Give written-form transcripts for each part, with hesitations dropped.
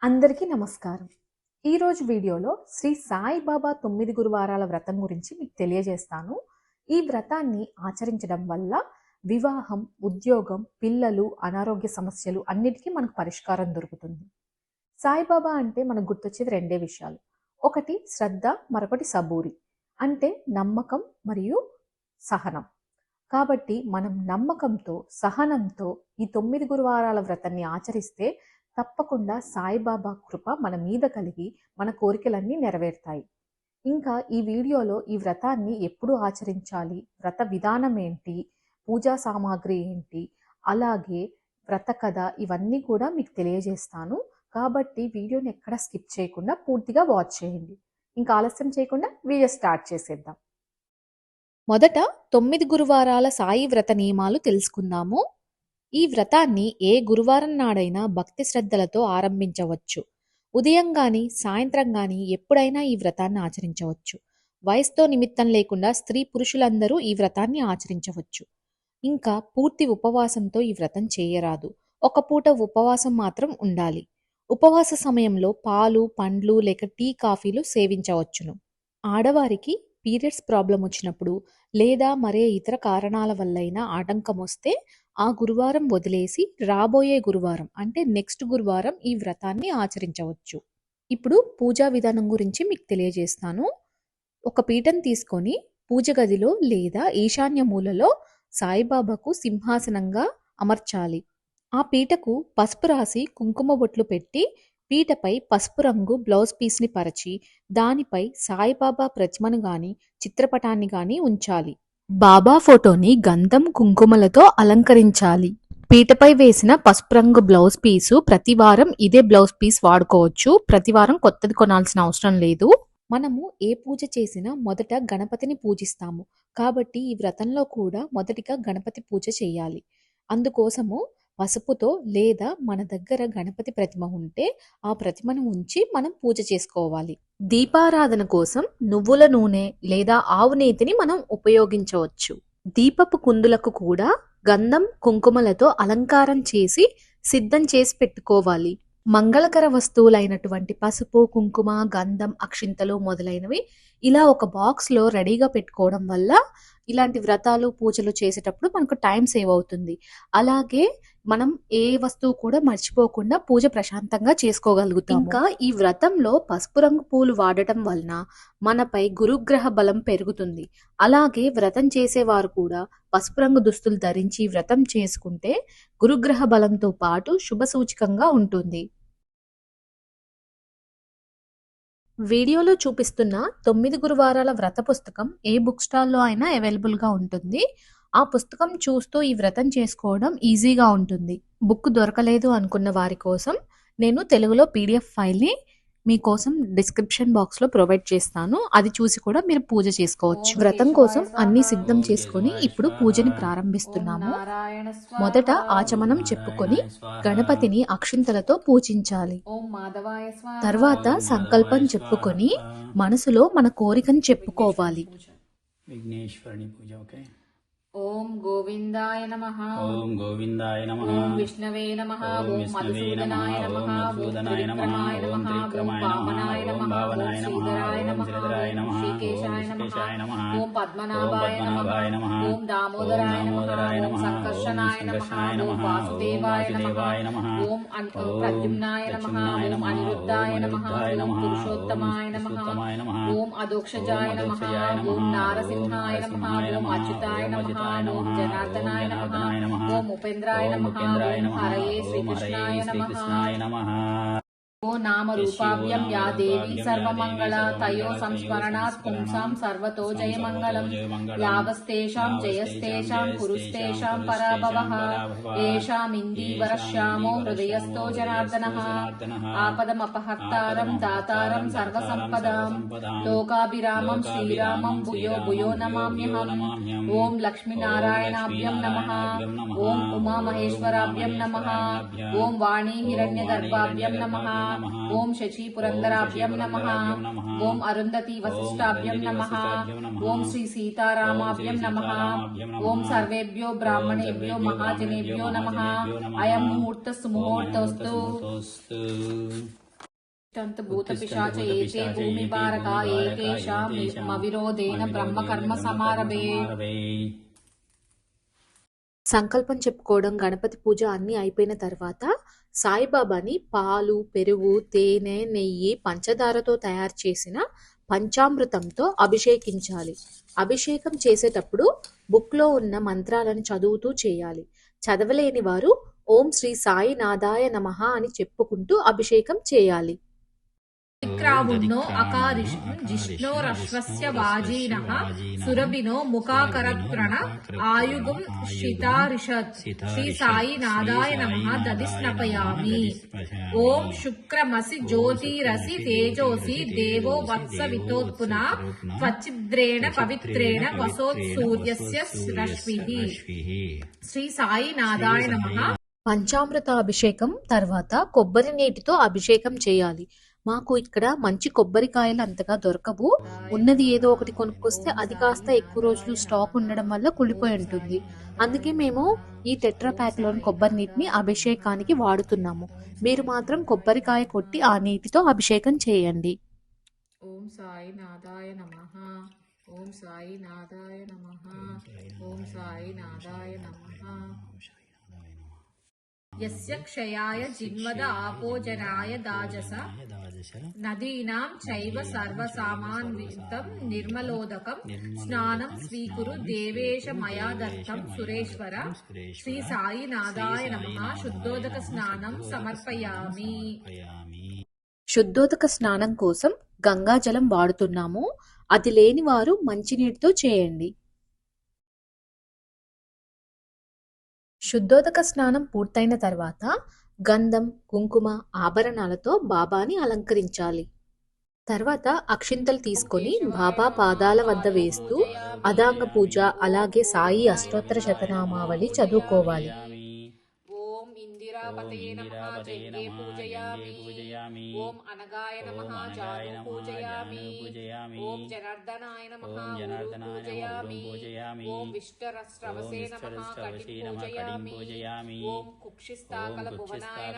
అందరికీ నమస్కారం. ఈరోజు వీడియోలో శ్రీ సాయిబాబా 9 గురువారాల వ్రతం గురించి మీకు తెలియజేస్తాను. ఈ వ్రతాన్ని ఆచరించడం వల్ల వివాహం, ఉద్యోగం, పిల్లలు, అనారోగ్య సమస్యలు అన్నిటికీ మనకు పరిష్కారం దొరుకుతుంది. సాయిబాబా అంటే మనకు గుర్తొచ్చేది రెండే విషయాలు. ఒకటి శ్రద్ధ, మరొకటి సబూరి. అంటే నమ్మకం మరియు సహనం. కాబట్టి మనం నమ్మకంతో, సహనంతో ఈ 9 గురువారాల వ్రతాన్ని ఆచరిస్తే తప్పకుండా సాయిబాబా కృప మన మీద కలిగి మన కోరికలన్నీ నెరవేరుతాయి. ఇంకా ఈ వీడియోలో ఈ వ్రతాన్ని ఎప్పుడు ఆచరించాలి, వ్రత విధానం ఏంటి, పూజా సామాగ్రి ఏంటి, అలాగే వ్రత కథ ఇవన్నీ కూడా మీకు తెలియజేస్తాను. కాబట్టి వీడియోని ఎక్కడ స్కిప్ చేయకుండా పూర్తిగా వాచ్ చేయండి. ఇంకా ఆలస్యం చేయకుండా వీడియో స్టార్ట్ చేసేద్దాం. మొదట 9 గురువారాల సాయి వ్రత నియమాలు తెలుసుకుందాము. ఈ వ్రతాన్ని ఏ గురువారం నాడైనా భక్తి శ్రద్ధలతో ఆరంభించవచ్చు. ఉదయం గాని, సాయంత్రం గాని ఎప్పుడైనా ఈ వ్రతాన్ని ఆచరించవచ్చు. వయసుతో నిమిత్తం లేకుండా స్త్రీ పురుషులందరూ ఈ వ్రతాన్ని ఆచరించవచ్చు. ఇంకా పూర్తి ఉపవాసంతో ఈ వ్రతం చేయరాదు. ఒక పూట ఉపవాసం మాత్రం ఉండాలి. ఉపవాస సమయంలో పాలు, పండ్లు లేక టీ, కాఫీలు సేవించవచ్చును. ఆడవారికి పీరియడ్స్ ప్రాబ్లం వచ్చినప్పుడు లేదా మరే ఇతర కారణాల వల్లైనా ఆటంకం వస్తే ఆ గురువారం వదిలేసి రాబోయే గురువారం అంటే నెక్స్ట్ గురువారం ఈ వ్రతాన్ని ఆచరించవచ్చు. ఇప్పుడు పూజా విధానం గురించి మీకు తెలియజేస్తాను. ఒక పీఠం తీసుకొని పూజ గదిలో లేదా ఈశాన్య మూలలో సాయిబాబాకు సింహాసనంగా అమర్చాలి. ఆ పీటకు పసుపు రాసి కుంకుమ బొట్లు పెట్టి పీటపై పసుపు రంగు బ్లౌజ్ పీస్ని పరిచి దానిపై సాయిబాబా ప్రతిమను గాని చిత్రపటాన్ని గాని ఉంచాలి. బాబా ఫోటోని గంధం, కుంకుమలతో అలంకరించాలి. పీటపై వేసిన పసుపు రంగు బ్లౌజ్ పీసు ప్రతివారం ఇదే బ్లౌజ్ పీస్ వాడుకోవచ్చు. ప్రతివారం కొత్తది కొనాల్సిన అవసరం లేదు. మనము ఏ పూజ చేసినా మొదట గణపతిని పూజిస్తాము. కాబట్టి ఈ వ్రతంలో కూడా మొదటిగా గణపతి పూజ చేయాలి. అందుకోసము పసుపుతో లేదా మన దగ్గర గణపతి ప్రతిమ ఉంటే ఆ ప్రతిమను ఉంచి మనం పూజ చేసుకోవాలి. దీపారాధన కోసం నువ్వుల నూనె లేదా ఆవు నేతిని మనం ఉపయోగించవచ్చు. దీపపు కుందులకు కూడా గంధం, కుంకుమలతో అలంకారం చేసి సిద్ధం చేసి పెట్టుకోవాలి. మంగళకర వస్తువులైనటువంటి పసుపు, కుంకుమ, గంధం, అక్షింతలు మొదలైనవి ఇలా ఒక బాక్స్లో రెడీగా పెట్టుకోవడం వల్ల ఇలాంటి వ్రతాలు, పూజలు చేసేటప్పుడు మనకు టైం సేవ్ అవుతుంది. అలాగే మనం ఏ వస్తువు కూడా మర్చిపోకుండా పూజ ప్రశాంతంగా చేసుకోగలుగుతాం. ఇంకా ఈ వ్రతంలో పసుపు రంగు పూలు వాడటం వలన మనపై గురుగ్రహ బలం పెరుగుతుంది. అలాగే వ్రతం చేసేవారు కూడా పసుపు రంగు దుస్తులు ధరించి వ్రతం చేసుకుంటే గురుగ్రహ బలంతో పాటు శుభ సూచకంగా ఉంటుంది. వీడియోలో చూపిస్తున్న 9 గురువారాల వ్రత పుస్తకం ఏ బుక్ స్టాల్లో అయినా అవైలబుల్గా ఉంటుంది. ఆ పుస్తకం చూస్తూ ఈ వ్రతం చేసుకోవడం ఈజీగా ఉంటుంది. బుక్ దొరకలేదు అనుకున్న వారి కోసం నేను తెలుగులో PDF ఫైల్ని మీకోసం డిస్క్రిప్షన్ బాక్స్లో ప్రొవైడ్ చేస్తాను. అది చూసి కూడా మీరు పూజ చేసుకోవచ్చు. వ్రతం కోసం అన్ని సిద్ధం చేసుకొని ఇప్పుడు పూజని ప్రారంభిస్తున్నాము. మొదట ఆచమనం చెప్పుకొని గణపతిని అక్షింతలతో పూజించాలి. తర్వాత సంకల్పం చెప్పుకొని మనసులో మన కోరికను చెప్పుకోవాలి. విఘ్నేశ్వరుని పూజ. ఓకే. ఓం గోవిందాయ నమః. ఓం గోవిందాయ నమః. ఓం విష్ణవే నమః. ఓం మధుసూదనాయ నమః. ఓం త్రివిక్రమాయ నమః. ఓం వామనాయ నమః. ఓం శ్రీధరాయ నమః. ఓం శ్రీకేశాయ నమః. ఓం పద్మనాభాయ నమః. ఓం దామోదరాయ నమః. ఓం సంకర్షణాయ నమః. ఓం వాసుదేవాయ నమః. ఓం ప్రద్యుమ్నాయ నమః. ఓం అనిరుద్ధాయ నమః. ఓం పురుషోత్తమాయ నమః. ఓం అదోక్షజాయ నమః. ఓం నారసింహాయ నమః. ఓం అచ్యుతాయ నమః. ఓం జనార్దనాయ నమః. ఓం ఉపేంద్రాయ నమః. ఓం హరయే శ్రీకృష్ణాయ నమః. ఓ నామ రూపాభ్యం యా దేవి సర్వమంగళ తయో సంస్మరణాత్ పుంసాం సర్వతో జయమంగళం లాభస్తేషాం జయస్తేషాం కురుస్తేషాం పరాభవః ఏషాం ఇందీవరశ్యామో హృదయస్థో జనార్దనః ఆపదమపహర్తారం దాతారం సర్వసంపదాం లోకాభిరామం శ్రీరామం భూయో భూయో నమామ్యహం. ఓం లక్ష్మీనారాయణాభ్యం నమః. ఓం ఉమామహేశ్వరాభ్యం నమః. ఓం వాణీ హిరణ్యగర్భాభ్యం నమః. ఓం శశి పురందరాభ్యం నమః. ఓం అరుంధతి వశిష్టాభ్యం నమః. ఓం శ్రీ సీతారామాభ్యం నమః. ఓం సర్వేభ్యో బ్రాహ్మణేభ్యో మహాజనేభ్యో నమః. అయం ముహూర్త సుముహూర్తోస్తు. तिष्ठन्तु भूतपिशाच एते भूमिभारका एतेषामविरोधेन ब्रह्मकर्म समारभे. సంకల్పం చెప్పుకోవడం, గణపతి పూజ అన్నీ అయిపోయిన తర్వాత సాయిబాబాని పాలు, పెరుగు, తేనె, నెయ్యి, పంచదారతో తయారు చేసిన పంచామృతంతో అభిషేకించాలి. అభిషేకం చేసేటప్పుడు బుక్లో ఉన్న మంత్రాలను చదువుతూ చేయాలి. చదవలేని వారు ఓం శ్రీ సాయి నాదాయ నమః అని చెప్పుకుంటూ అభిషేకం చేయాలి. విక్రావుణ్ణో అకారిష్ణోరశ్వస్య వాజీనః సురభినో ముఖాకరత్రణ ఆయుగం శ్రితారిషత్. శ్రీ సాయి నాదాయ నమః దదిస్నపయామి. ఓం శుక్రమసి జ్యోతిరసి తేజోసి దేవో వత్స వితోత్పునా త్వచ్చిద్రేణ పవిత్రేణ వసోత్సూర్యస్య రశ్మిః. శ్రీ సాయి నాదాయ నమః. పంచామృత అభిషేకం తర్వాత కొబ్బరి నీటితో అభిషేకం చేయాలి. మాకు ఇక్కడ మంచి కొబ్బరికాయలు అంతగా దొరకవు. ఉన్నది ఏదో ఒకటి కొనుక్కొస్తే అది కాస్త ఎక్కువ రోజులు స్టాక్ ఉండడం వల్ల కుళ్ళిపోయి ఉంటుంది. అందుకే మేము ఈ టెట్రా ప్యాక్ లోని కొబ్బరి నీటిని అభిషేకానికి వాడుతున్నాము. మీరు మాత్రం కొబ్బరికాయ కొట్టి ఆ నీటితో అభిషేకం చేయండి. ఓం సాయి నాదాయ నమః. ఓం సాయి నాదాయ నమః. ఓం సాయి నాదాయ నమః. యస్య క్షయాయ జిన్వద ఆపోజనాయ దాజస నదీనాం చైవ సర్వసామాన్వితం నిర్మలోదకం స్నానం స్వీకురు దేవేశ మయా దత్తం సురేశ్వర. శ్రీ సాయి నాదాయ నమః. శుద్ధోదక స్నానం సమర్పయామి. శుద్ధోదక స్నానం కోసం గంగాజలం వాడుతున్నాము. అది లేని వారు మంచినీటితో చేయండి. శుద్ధోదక స్నానం పూర్తయిన తర్వాత గంధం, కుంకుమ, ఆభరణాలతో బాబాని అలంకరించాలి. తర్వాత అక్షింతలు తీసుకొని బాబా పాదాల వద్ద వేస్తూ అదాంగ పూజ, అలాగే సాయి అష్టోత్తర శతనామావళి చదువుకోవాలి. ఓం ఇందిరాపతయే నమః జయే పూజయామి. ఓం అనగాయ నమః జాను పూజయామి. ఓం జనార్దనాయ నమః పూజయామి. ఓం విష్ణురస్రవసే నమః కటిం పూజయామి. ఓం కుక్షిస్తాకల భువనాయ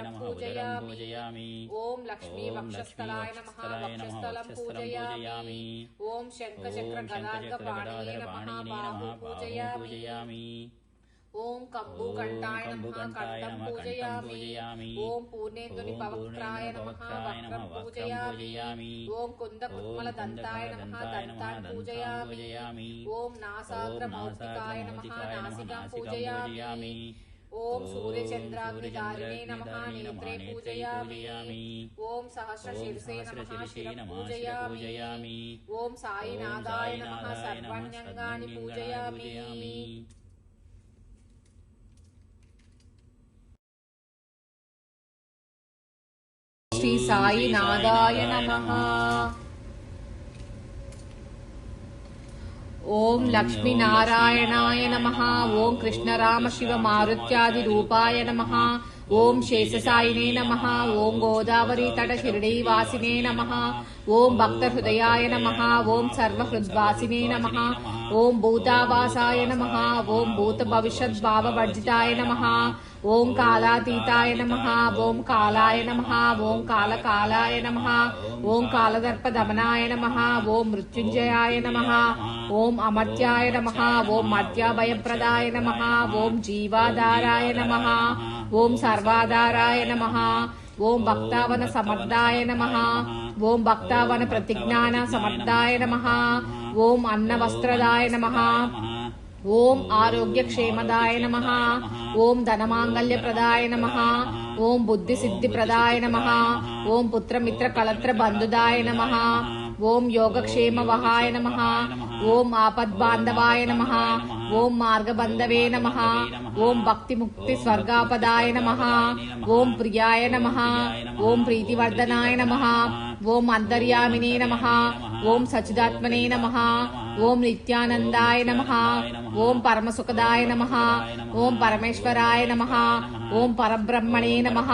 నమః పూజయామి. ఓం లక్ష్మీ వక్షస్థలాయ నమః వక్షస్థలం పూజయామి. ఓం శంఖచక్ర గదార్ఘ పాణినే నమః బాహు పూజయామి. ఓం కంబు కంఠాయ నమః కంఠం పూజయామి. ఓం పూర్ణేందుని పవక్త్రాయ నమః వక్త్రం పూజయామి. ఓం కుంద కుత్మల దంతాయ నమః దంతాన్ పూజయామి. ఓం నాసాగ్ర మౌక్తికాయ నమః నాసికాం పూజయామి. ఓం సూర్యచంద్రాగ్నిధారిణే నమః నేత్రే పూజయామి. ఓం సహస్రశీర్షే నమః శిరం పూజయామి. ఓం సాయి నాదాయ నమః సర్వాణ్యంగాని పూజయామి. శ్రీ సాయి నాదాయ నమః. ఓం లక్ష్మీనారాయణాయ నమః. ఓం కృష్ణరామ శివ మారుత్యాది రూపాయ నమః. ఓం శేషసాయినే నమః. ఓం గోదావరి తట షిరిడీ వాసినే నమః. ఓం భక్త హృదయాయ నమః. ఓం సర్వహృద్వాసినే నమః. ఓం భూతావాసాయ నమః. ఓం భూత భవిష్యత్ భావవర్జితాయ నమః. ఓం కాలాతీతాయ నమః. ఓం కాలాయ నమః. ఓం కాలకాలాయ నమః. ఓం కాలదర్పదమనాయ నమః. ఓం మృత్యుంజయాయ నమః. ఓం అమర్త్యాయ నమః. ఓం మర్త్యాభయప్రదాయ నమః. ఓం జీవాధారాయ నమః. ఓం సర్వాధారాయ నమః. ఓం భక్తావన సమర్థాయ నమః. ఓం భక్తావన ప్రతిజ్ఞాన సమర్థాయ నమః. ఓం అన్నవస్త్రదాయ నమః. ఓం ఆరోగ్యక్షేమదాయ నమః. ఓం ధనమాంగల్యప్రదాయ నమః. ఓం బుద్ధిసిద్ధిప్రదాయ నమః. ఓం పుత్రమిత్ర కళత్ర బంధుదాయ నమః. ఓం యోగక్షేమవహాయ నమః. ఓం ఆపద్బాంధవాయ నమః. ఓం మార్గబంధవే నమః. ఓం భక్తిముక్తి స్వర్గాపదాయ నమః. ఓం ప్రియాయ నమః. ఓం ప్రీతివర్ధనాయ నమః. ఓం అంతర్యామినే నమః. ఓం సచిదాత్మనే నమః. ఓం నిత్యానందాయ నమః. ఓం పరమసుఖదాయ నమః. ఓం పరమేశ్వరాయ నమః. ఓం పరబ్రహ్మణే నమః.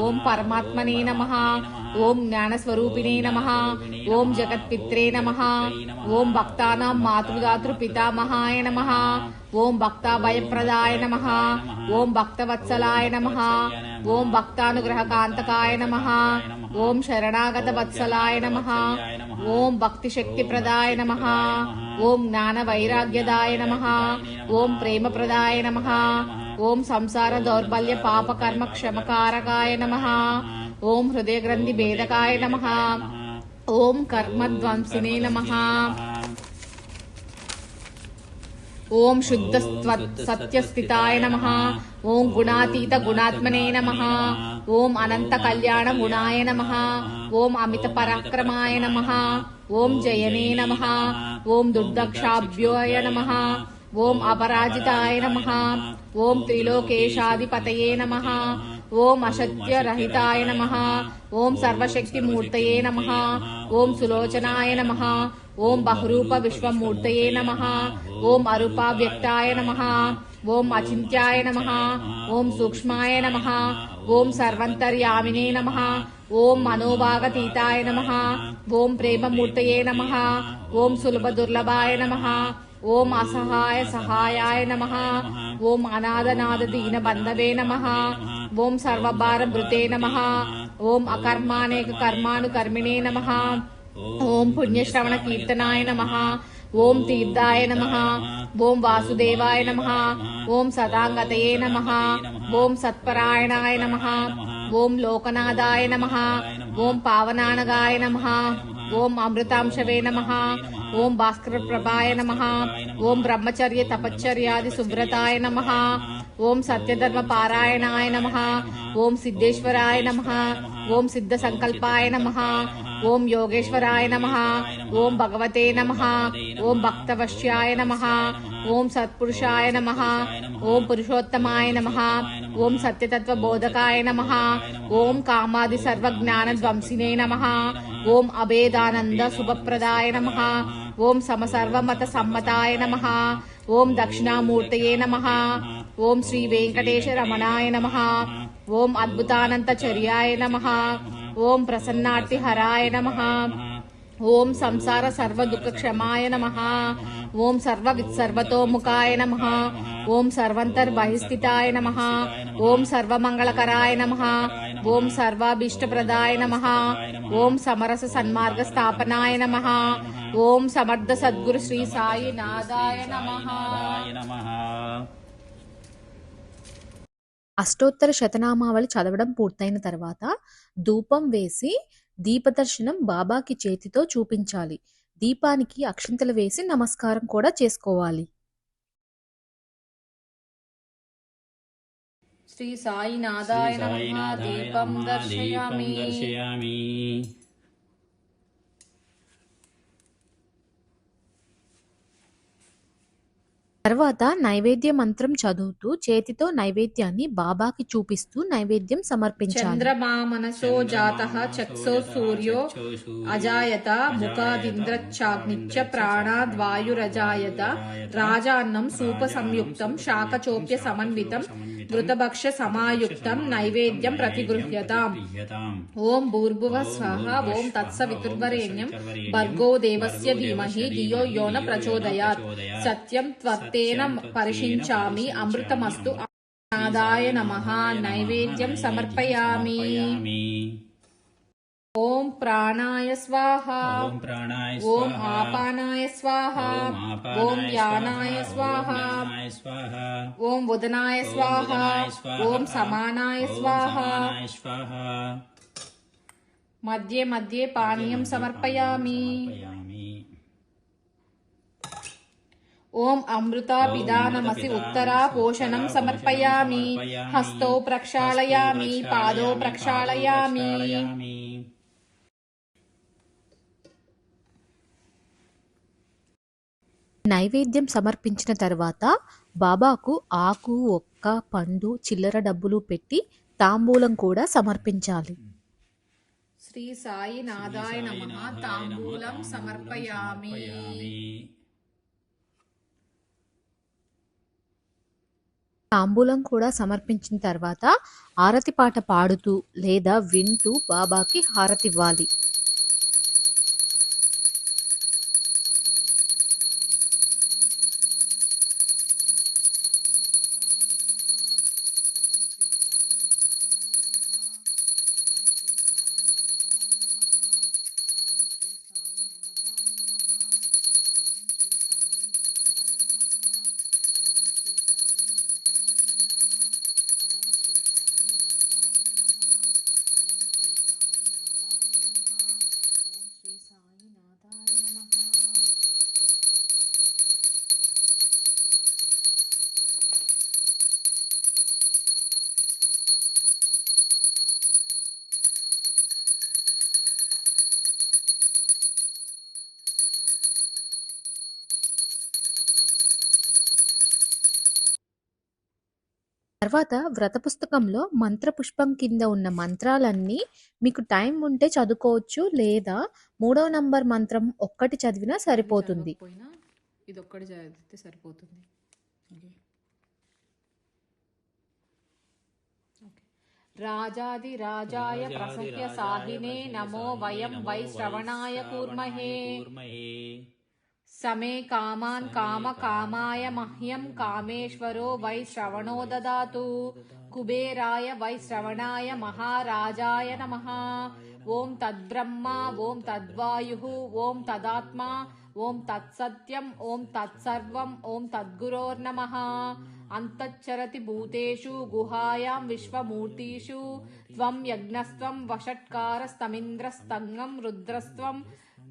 ఓం పరమాత్మనే నమః. ఓం జ్ఞానస్వరూపిణే నమః. ఓం జగత్పిత్రే నమః. ఓం భక్తానాం మాతృదాతృ పితామహాయ నమః. ఓం భక్తాభయప్రదాయ నమః. ఓం భక్తవత్సలాయ నమః. ఓం భక్తానుగ్రహకాంతకాయ నమః ఓం శరణాగత వత్సలాయ నమః ఓం భక్తి శక్తి ప్రదాయ నమః ఓం జ్ఞాన వైరాగ్యదాయ నమః ఓం ప్రేమ ప్రదాయ నమః ఓం సంసార దౌర్బల్య పాప కర్మ క్షమకారకాయ నమః ఓం హృదయ గ్రంథి భేదకాయ నమః ఓం కర్మధ్వంసినే నమః ఓం శుద్ధ సత్యస్థితాయ నమః ఓం గుణాతీత గుణాత్మనే నమః ఓం అనంత కళ్యాణ గుణాయ నమః ఓం అమిత పరాక్రమాయ నమః ఓం జయనే నమః ఓం దుర్దక్షాభ్యోయ నమః ఓం అపరాజితాయ నమః ఓం త్రిలోకేశాధిపతయే నమః ఓం అసత్యరహితాయ నమః ఓం సర్వశక్తిమూర్తయే నమః ఓం సులోచనాయ నమః ఓం బహురూప విశ్వమూర్తయే నమః ఓం అరూపావ్యక్తాయ నమః ఓం అచింత్యాయ నమః ఓం సూక్ష్మాయ నమః ఓం సర్వంతర్యామినే నమః ఓం మనోభాగతీతాయ నమః ఓం ప్రేమమూర్తయే నమః ఓం సులభ దుర్లభాయ నమః ఓం అసహాయ సహాయాయ నమః ఓం అనాథనాథ దీన బంధవే నమః ఓం సర్వభారభృతే నమః ఓం అకర్మానేక కర్మాను కర్మిణే నమః ఓం పుణ్యశ్రవణ కీర్తనాయ నమః ఓం తీర్థాయ నమః ఓం వాసుదేవాయ నమః ఓం సదాంగతయే నమః ఓం సత్పరాయణాయ నమః ఓం లోకనాథాయ నమః ఓం పావనానగాయ నమః ఓం అమృతాంశవే నమః ఓం భాస్కర ప్రభాయ నమః ఓం బ్రహ్మచర్య తపశ్చర్యాది సువ్రతాయ నమః ఓం సత్యధర్మ పారాయణాయ నమః ఓం సిద్ధేశ్వరాయ నమః ఓం సిద్ధ సంకల్పాయ నమః ఓం యోగేశ్వరాయ నమః ఓం భగవతే నమః ఓం భక్తవశ్యాయ నమః ఓం సత్పురుషాయ నమః ఓం పురుషోత్తమాయ నమః ఓం సత్యతత్వ బోధకాయ నమః ఓం కామాది సర్వజ్ఞాన ధ్వంసినే నమః ఓం అభేదానంద శుభప్రదాయ నమః ఓం సమసర్వమత సమ్మతాయ నమః ఓం దక్షిణామూర్తయే నమః ఓం శ్రీ వెంకటేశ రమణాయ నమః ఓం అద్భుతానంత చర్యాయ నమః ఓం ప్రసన్నార్తి హరాయ నమః ఓం సంసార సర్వ దుఃఖ క్షమాయ నమః ఓం సర్వ విత్సర్వతోముఖాయ నమః ఓం సర్వంతర్ బహిస్థితాయ నమః ఓం సర్వమంగళకరాయ నమః ఓం సర్వాభీష్టప్రదాయ నమః ఓం సమరస సన్మార్గ స్థాపనాయ నమః ఓం సమర్థ సద్గురు శ్రీ సాయి నాదాయ నమః. అష్టోత్తర శతనామావళి చదవడం పూర్తయిన తర్వాత ధూపం వేసి దీపదర్శనం బాబాకి చేతితో చూపించాలి. దీపానికి అక్షింతలు వేసి నమస్కారం కూడా చేసుకోవాలి. శ్రీ సాయి నాదాయ నమః. దీపం దర్శయామి. తర్వాత నైవేద్య మంత్రం చదువుతూ చేతితో నైవేద్యాన్ని బాబాకి చూపిస్తూ నైవేద్యం సమర్పించాలి. చంద్రమా మనసో జాతః చక్షో సూర్యో అజాయత ముఖాదింద్రచాగ్నిచ్చ ప్రాణాద్వాయురజాయత రాజాన్నం సూప సంయుక్తం శాకచోప్య సమన్వితం ధృతభక్ష సమాయుక్తం నైవేద్యం ప్రతిగృహ్యతాం. ఓం భూర్భువ స్వః. ఓం తత్సవితుర్వరేణ్యం భర్గో దేవస్య ధీమహి ధియో యో న ప్రచోదయాత్. సత్యం త్వత్తేన పరిషించామి అమృతమస్తు. నాదాయ నమః. నైవేద్యం సమర్పయామి. ఓం ప్రాణాయ స్వాహ. ఓం ఆపానాయ స్వాహ. ఓం యానాయ స్వాహ. ఓం ఉదనాయ స్వాహ. ఓం సమానాయ స్వాహ. మధ్యే మధ్యే పానీయం సమర్పయామి. ఓం అమృతా పిదానమసి ఉత్తరా పోషణం సమర్పయామి. హస్తో ప్రక్షాళయామి. పాదో ప్రక్షాళయామి. నైవేద్యం సమర్పించిన తర్వాత బాబాకు ఆకు, ఒక్క, పండు, చిల్లర డబ్బులు పెట్టి తాంబూలం కూడా సమర్పించాలి. శ్రీ సాయి నాదాయ నమః. తాంబూలం సమర్పయామి. తాంబూలం కూడా సమర్పించిన తర్వాత హారతి పాట పాడుతూ లేదా వింటూ బాబాకి హారతివ్వాలి. తర్వాత వ్రత పుస్తకంలో మంత్ర పుష్పం కింద ఉన్న మంత్రాలన్నీ మీకు టైం ఉంటే చదువుకోవచ్చు, లేదా 3వ నంబర్ మంత్రం ఒక్కటి చదివినా సరిపోతుంది. ఇది ఒక్కటి చదివితే సరిపోతుంది. రాజాది రాజాయ ప్రసహ్య సాహినే నమో వయం వై శ్రవణాయ కూర్మహే సమే కామాన్ కామ కామాయ మహ్యం కామేశ్వరో వై శ్రవణో దదాతు కుబేరాయ వై శ్రవణాయ మహారాజాయ నమః. ఓం తద్బ్రహ్మ ఓం తద్వాయుః ఓం తదాత్మా ఓం తత్సత్యం ఓం తత్సర్వం ఓం తద్గురోర్నమః. అంతఃచరతి భూతేషు గుహాయాం విశ్వమూర్తిషు త్వం యజ్ఞస్త్వం వషట్కారస్తమింద్రస్తంగం రుద్రస్త్వం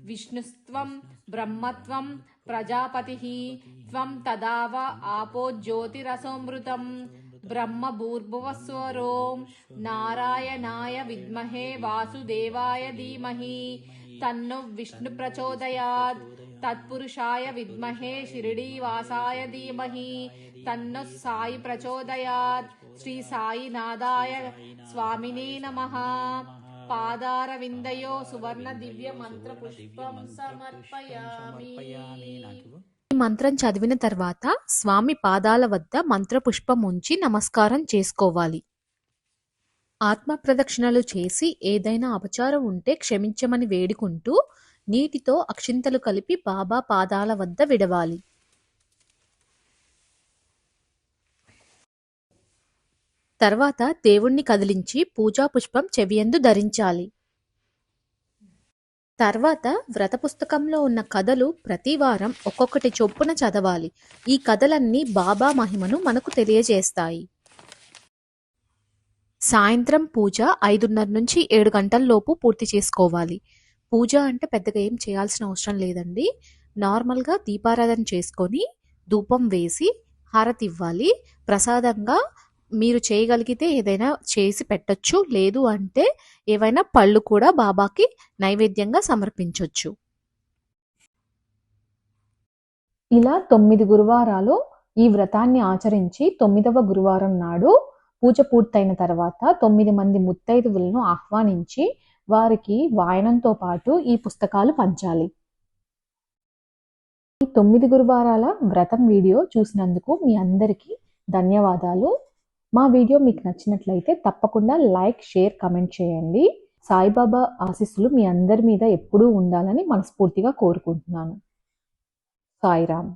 విష్ణుస్త్వం బ్రహ్మత్వం ప్రజాపతిః త్వం తదావ ఆపో జ్యోతిరసోమృతం బ్రహ్మ భూర్భువస్వరోం నారాయణాయ విద్మహే వాసుదేవాయ ధీమహి తన్నో విష్ణు ప్రచోదయాత్ తత్పురుషాయ విద్మహే షిరిడీవాసాయ ధీమహి తన్నో సాయి ప్రచోదయాత్. శ్రీ సాయినాథాయ స్వామినే నమః. పాదారవిందయో సువర్ణ దివ్య మంత్ర పుష్పం సమర్పయామి. ఈ మంత్రం చదివిన తర్వాత స్వామి పాదాల వద్ద మంత్రపుష్పం ఉంచి నమస్కారం చేసుకోవాలి. ఆత్మ ప్రదక్షిణలు చేసి ఏదైనా అపచారం ఉంటే క్షమించమని వేడుకుంటూ నీటితో అక్షింతలు కలిపి బాబా పాదాల వద్ద విడవాలి. తర్వాత దేవుణ్ణి కదిలించి పూజా పుష్పం చెవియందు ధరించాలి. తర్వాత వ్రత పుస్తకంలో ఉన్న కథలు ప్రతి వారం ఒక్కొక్కటి చొప్పున చదవాలి. ఈ కథలన్నీ బాబా మహిమను మనకు తెలియజేస్తాయి. సాయంత్రం పూజ 5:30 నుంచి 7 గంటల లోపు పూర్తి చేసుకోవాలి. పూజ అంటే పెద్దగా ఏం చేయాల్సిన అవసరం లేదండి. నార్మల్గా దీపారాధన చేసుకొని ధూపం వేసి హారతి ఇవ్వాలి. ప్రసాదంగా మీరు చేయగలిగితే ఏదైనా చేసి పెట్టొచ్చు, లేదు అంటే ఏవైనా పళ్ళు కూడా బాబాకి నైవేద్యంగా సమర్పించొచ్చు. ఇలా 9 గురువారాలు ఈ వ్రతాన్ని ఆచరించి 9వ గురువారం నాడు పూజ పూర్తయిన తర్వాత 9 మంది ముత్తైదువులను ఆహ్వానించి వారికి వాయనంతో పాటు ఈ పుస్తకాలు పంచాలి. ఈ 9 గురువారాల వ్రతం వీడియో చూసినందుకు మీ అందరికీ ధన్యవాదాలు. మా వీడియో మీకు నచ్చినట్లయితే తప్పకుండా లైక్, షేర్, కమెంట్ చేయండి. సాయిబాబా ఆశీస్సులు మీ అందరి మీద ఎప్పుడూ ఉండాలని మనస్ఫూర్తిగా కోరుకుంటున్నాను. సాయిరామ్.